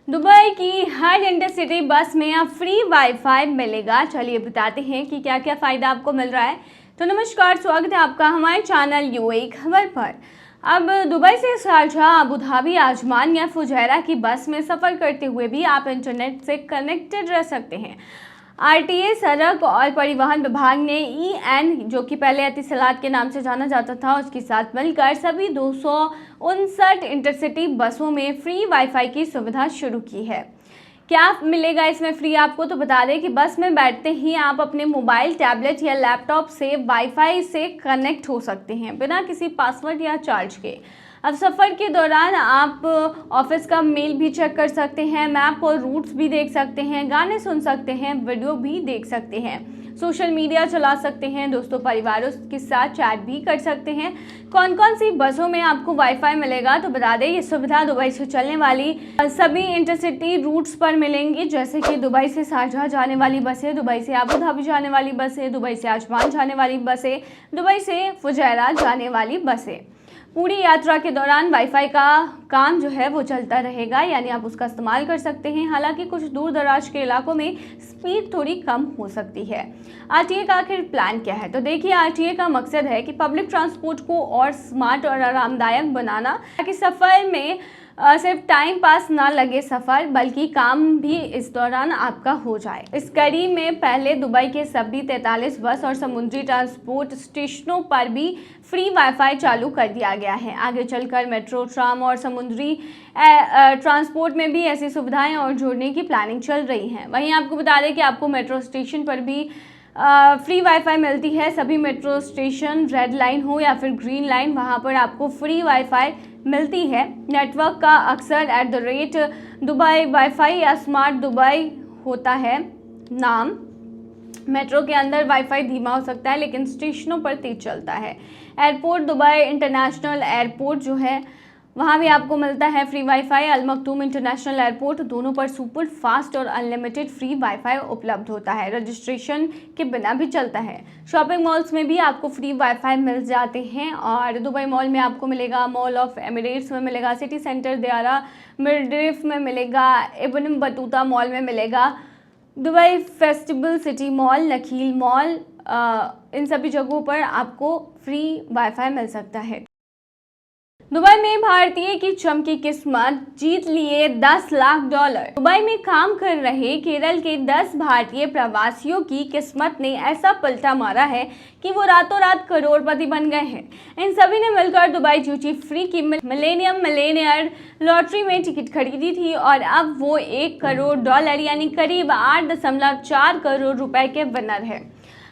Dubai की हर intercity बस में अब फ्री वाईफाई मिलेगा। चलिए बताते हैं कि क्या क्या फ़ायदा आपको मिल रहा है। तो नमस्कार, स्वागत है आपका हमारे चैनल यूएई खबर पर। अब दुबई से शारजाह, अबू धाबी, आजमान या फुजैरा की बस में सफ़र करते हुए भी आप इंटरनेट से कनेक्टेड रह सकते हैं। आरटीए सड़क और परिवहन विभाग ने जो कि पहले एतिसलात के नाम से जाना जाता था, उसके साथ मिलकर सभी 259 इंटरसिटी बसों में फ्री वाईफाई की सुविधा शुरू की है। क्या मिलेगा इसमें फ्री आपको? तो बता दें कि बस में बैठते ही आप अपने मोबाइल, टैबलेट या लैपटॉप से वाईफाई से कनेक्ट हो सकते हैं बिना किसी पासवर्ड या चार्ज के। अब सफ़र के दौरान आप ऑफिस का मेल भी चेक कर सकते हैं, मैप और रूट्स भी देख सकते हैं, गाने सुन सकते हैं, वीडियो भी देख सकते हैं, सोशल मीडिया चला सकते हैं, दोस्तों परिवारों के साथ चैट भी कर सकते हैं। कौन कौन सी बसों में आपको वाईफाई मिलेगा? तो बता दें ये सुविधा दुबई से चलने वाली सभी इंटरसिटी रूट्स पर मिलेंगी, जैसे कि दुबई से शारजाह जाने वाली बसें, दुबई से अबू धाबी जाने वाली बसें, दुबई से आजमान जाने वाली बसें, दुबई से फुजैरा जाने वाली बसें। पूरी यात्रा के दौरान वाईफाई का काम जो है वो चलता रहेगा, यानी आप उसका इस्तेमाल कर सकते हैं। हालांकि कुछ दूर दराज के इलाकों में स्पीड थोड़ी कम हो सकती है। आरटीए का आखिर प्लान क्या है? तो देखिए, आरटीए का मकसद है कि पब्लिक ट्रांसपोर्ट को और स्मार्ट और आरामदायक बनाना, ताकि सफ़र में सिर्फ टाइम पास ना लगे सफ़र, बल्कि काम भी इस दौरान आपका हो जाए। इस कड़ी में पहले दुबई के सभी 43 बस और समुद्री ट्रांसपोर्ट स्टेशनों पर भी फ्री वाईफाई चालू कर दिया गया है। आगे चलकर मेट्रो, ट्राम और समुद्री ट्रांसपोर्ट में भी ऐसी सुविधाएं और जोड़ने की प्लानिंग चल रही है। वहीं आपको बता दें कि आपको मेट्रो स्टेशन पर भी फ्री वाईफाई मिलती है। सभी मेट्रो स्टेशन, रेड लाइन हो या फिर ग्रीन लाइन, वहाँ पर आपको फ्री वाईफाई मिलती है। नेटवर्क का अक्सर @दुबई वाईफाई या स्मार्ट दुबई होता है नाम। मेट्रो के अंदर वाईफाई धीमा हो सकता है, लेकिन स्टेशनों पर तेज चलता है। एयरपोर्ट, दुबई इंटरनेशनल एयरपोर्ट जो है, वहाँ भी आपको मिलता है फ्री वाईफाई। अल मखदूम इंटरनेशनल एयरपोर्ट, दोनों पर सुपर फास्ट और अनलिमिटेड फ्री वाईफाई उपलब्ध होता है। रजिस्ट्रेशन के बिना भी चलता है। शॉपिंग मॉल्स में भी आपको फ्री वाईफाई मिल जाते हैं, और दुबई मॉल में आपको मिलेगा, मॉल ऑफ एमिरेट्स में मिलेगा, सिटी सेंटर दियारा मिर्डिफ में मिलेगा, इब्न बतूता मॉल में मिलेगा, Dubai festival city mall, Nakheel mall, इन सभी जगहों पर आपको फ्री वाईफाई मिल सकता है। दुबई में भारतीय की चमकी किस्मत, जीत लिए $10 लाख। दुबई में काम कर रहे केरल के 10 भारतीय प्रवासियों की किस्मत ने ऐसा पलटा मारा है कि वो रातों रात करोड़पति बन गए हैं। इन सभी ने मिलकर दुबई ड्यूटी फ्री की मिलेनियम मिलेनियर लॉटरी में टिकट खरीदी थी, और अब वो $1 करोड़ यानी करीब 8.4 करोड़ रुपए के विनर है।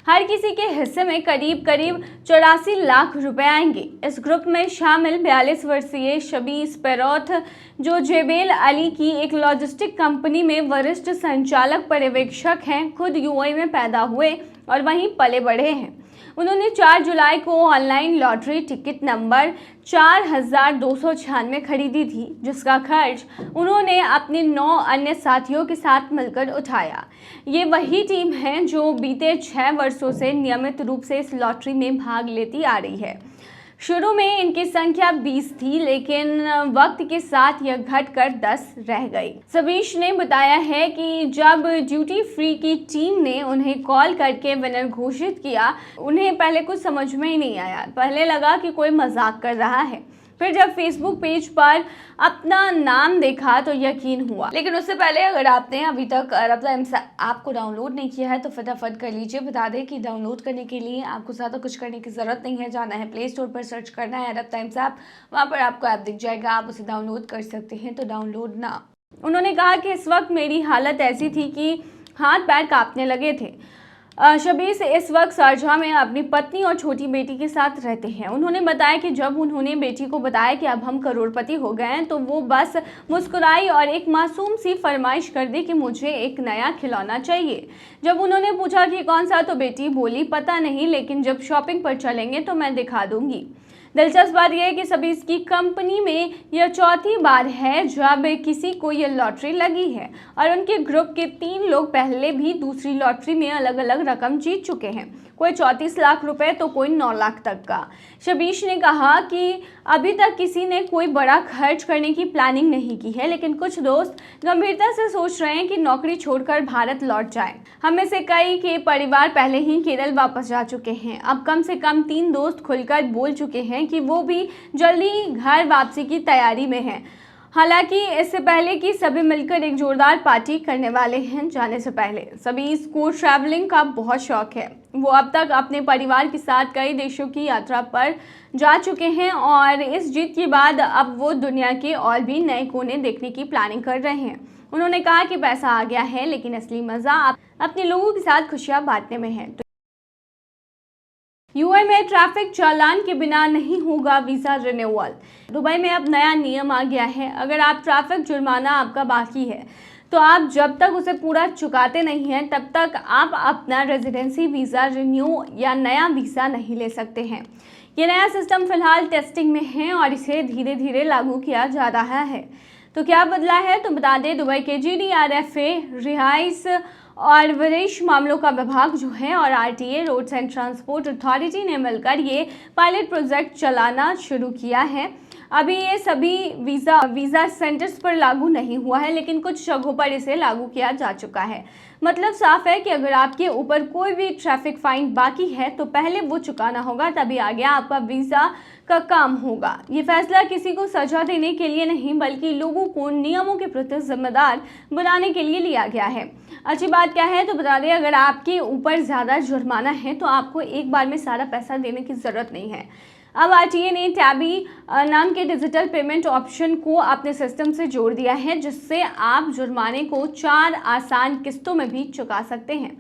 हर किसी के हिस्से में करीब 84 लाख रुपए आएंगे। इस ग्रुप में शामिल 42 वर्षीय शबीस पेरोथ, जो जेबेल अली की एक लॉजिस्टिक कंपनी में वरिष्ठ संचालक पर्यवेक्षक हैं, खुद यूएई में पैदा हुए और वहीं पले बढ़े हैं। उन्होंने 4 जुलाई को ऑनलाइन लॉटरी टिकट नंबर 4296 खरीदी थी, जिसका खर्च उन्होंने अपने 9 अन्य साथियों के साथ मिलकर उठाया। ये वही टीम है जो बीते 6 वर्षों से नियमित रूप से इस लॉटरी में भाग लेती आ रही है। शुरू में इनकी संख्या 20 थी, लेकिन वक्त के साथ यह घटकर 10 रह गई। सबीश ने बताया है कि जब ड्यूटी फ्री की टीम ने उन्हें कॉल करके विनर घोषित किया, उन्हें पहले कुछ समझ में ही नहीं आया। पहले लगा कि कोई मजाक कर रहा है, फिर जब फेसबुक पेज पर अपना नाम देखा तो यकीन हुआ। लेकिन उससे पहले अगर आपने अभी तक अरब टाइम्स ऐप को डाउनलोड नहीं किया है तो फटाफट कर लीजिए। बता दें कि डाउनलोड करने के लिए आपको ज़्यादा कुछ करने की ज़रूरत नहीं है। जाना है प्ले स्टोर पर, सर्च करना है अरब टाइम्स ऐप, वहाँ पर आपको ऐप दिख जाएगा, आप उसे डाउनलोड कर सकते हैं। तो डाउनलोड ना। उन्होंने कहा कि इस वक्त मेरी हालत ऐसी थी कि हाथ पैर कांपने लगे थे। शबीस इस वक्त शारजाह में अपनी पत्नी और छोटी बेटी के साथ रहते हैं। उन्होंने बताया कि जब उन्होंने बेटी को बताया कि अब हम करोड़पति हो गए हैं, तो वो बस मुस्कुराई और एक मासूम सी फरमाइश कर दी कि मुझे एक नया खिलौना चाहिए। जब उन्होंने पूछा कि कौन सा, तो बेटी बोली पता नहीं, लेकिन जब शॉपिंग पर चलेंगे तो मैं दिखा दूंगी। दिलचस्प बात यह है कि सबीस की कंपनी में यह चौथी बार है जब किसी को यह लॉटरी लगी है, और उनके ग्रुप के 3 लोग पहले भी दूसरी लॉटरी में अलग अलग रकम जीत चुके हैं। कोई 34 लाख रुपए तो कोई 9 लाख तक का। शबीश ने कहा कि अभी तक किसी ने कोई बड़ा खर्च करने की प्लानिंग नहीं की है, लेकिन कुछ दोस्त गंभीरता से सोच रहे हैं कि नौकरी छोड़कर भारत लौट जाएं। हम में से कई के परिवार पहले ही केरल वापस जा चुके हैं। अब कम से कम 3 दोस्त खुलकर बोल चुके हैं कि वो भी जल्दी घर वापसी की तैयारी में हैं। हालांकि इससे पहले कि सभी मिलकर एक जोरदार पार्टी करने वाले हैं। जाने से पहले सभी को ट्रैवलिंग का बहुत शौक है। वो अब तक अपने परिवार के साथ कई देशों की यात्रा पर जा चुके हैं और इस जीत के बाद अब वो दुनिया के और भी नए कोने देखने की प्लानिंग कर रहे हैं। उन्होंने कहा कि पैसा आ गया है, लेकिन असली मजा अपने लोगों के साथ खुशियां बांटने में है। यूएई में ट्रैफिक चालान के बिना नहीं होगा वीजा रिन्यूअल। दुबई में अब नया नियम आ गया है। अगर आप ट्रैफिक जुर्माना आपका बाकी है तो आप जब तक उसे पूरा चुकाते नहीं हैं तब तक आप अपना रेजिडेंसी वीज़ा रिन्यू या नया वीज़ा नहीं ले सकते हैं। ये नया सिस्टम फिलहाल टेस्टिंग में है और इसे धीरे धीरे लागू किया जा रहा है। तो क्या बदला है, तो बता दें दुबई के GDRFA रिहाइश और विदेश मामलों का विभाग जो है और RTA roads and transport authority ने मिलकर ये पायलट प्रोजेक्ट चलाना शुरू किया है। अभी ये सभी वीज़ा सेंटर्स पर लागू नहीं हुआ है, लेकिन कुछ जगहों पर इसे लागू किया जा चुका है। मतलब साफ है कि अगर आपके ऊपर कोई भी ट्रैफिक फाइन बाकी है तो पहले वो चुकाना होगा, तभी आगे आपका वीज़ा का काम होगा। ये फैसला किसी को सजा देने के लिए नहीं बल्कि लोगों को नियमों के प्रति जिम्मेदार बनाने के लिए लिया गया है। अच्छी बात क्या है, तो बता दें अगर आपके ऊपर ज़्यादा जुर्माना है तो आपको एक बार में सारा पैसा देने की ज़रूरत नहीं है। अब RTA ने टैबी नाम के डिजिटल पेमेंट ऑप्शन को अपने सिस्टम से जोड़ दिया है, जिससे आप जुर्माने को 4 आसान किस्तों में भी चुका सकते हैं।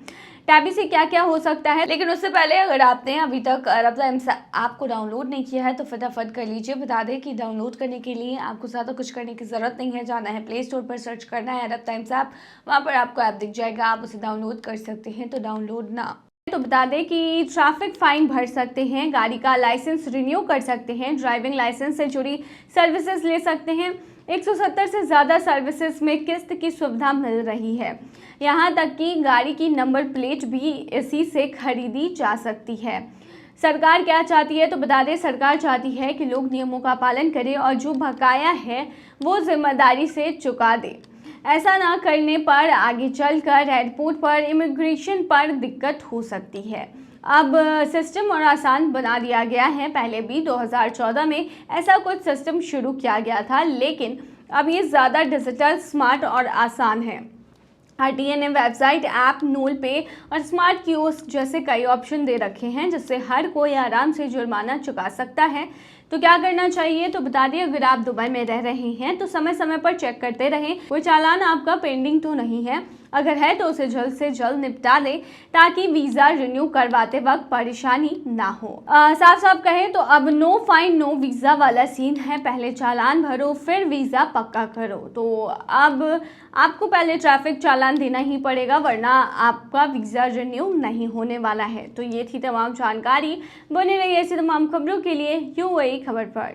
टैबी से क्या क्या हो सकता है, लेकिन उससे पहले अगर आपने अभी तक अरब टाइम्स ऐप को डाउनलोड नहीं किया है तो फटाफट कर लीजिए। बता दें कि डाउनलोड करने के लिए आपको ज़्यादा कुछ करने की ज़रूरत नहीं है। जाना है प्ले स्टोर पर, सर्च करना है अरब टाइम्स ऐप, वहाँ पर आपको ऐप दिख जाएगा, आप उसे डाउनलोड कर सकते हैं। तो डाउनलोड ना तो बता दें कि ट्रैफिक फाइन भर सकते हैं, गाड़ी का लाइसेंस रिन्यू कर सकते हैं, ड्राइविंग लाइसेंस से जुड़ी सर्विसेज ले सकते हैं। 170 से ज़्यादा सर्विसेज में किस्त की सुविधा मिल रही है। यहाँ तक कि गाड़ी की नंबर प्लेट भी इसी से खरीदी जा सकती है। सरकार क्या चाहती है, तो बता दें सरकार चाहती है कि लोग नियमों का पालन करें और जो बकाया है वो जिम्मेदारी से चुका दे। ऐसा ना करने पर आगे चलकर एयरपोर्ट पर इमिग्रेशन पर दिक्कत हो सकती है। अब सिस्टम और आसान बना दिया गया है। पहले भी 2014 में ऐसा कुछ सिस्टम शुरू किया गया था, लेकिन अब ये ज़्यादा डिजिटल, स्मार्ट और आसान है। RTA ने वेबसाइट, ऐप, नूल पे और स्मार्ट कियोस्क जैसे कई ऑप्शन दे रखे हैं, जिससे हर कोई आराम से जुर्माना चुका सकता है। तो क्या करना चाहिए, तो बता दें अगर आप दुबई में रह रहे हैं तो समय समय पर चेक करते रहें कोई चालान आपका पेंडिंग तो नहीं है। अगर है तो उसे जल्द से जल्द निपटा दें ताकि वीज़ा रिन्यू करवाते वक्त परेशानी ना हो। साफ साफ कहें तो अब नो फाइन नो वीज़ा वाला सीन है। पहले चालान भरो फिर वीज़ा पक्का करो। तो अब आपको पहले ट्रैफिक चालान देना ही पड़ेगा, वरना आपका वीज़ा रिन्यू नहीं होने वाला है। तो ये थी तमाम जानकारी। बने रहिए ऐसी तमाम खबरों के लिए UAE खबर पर।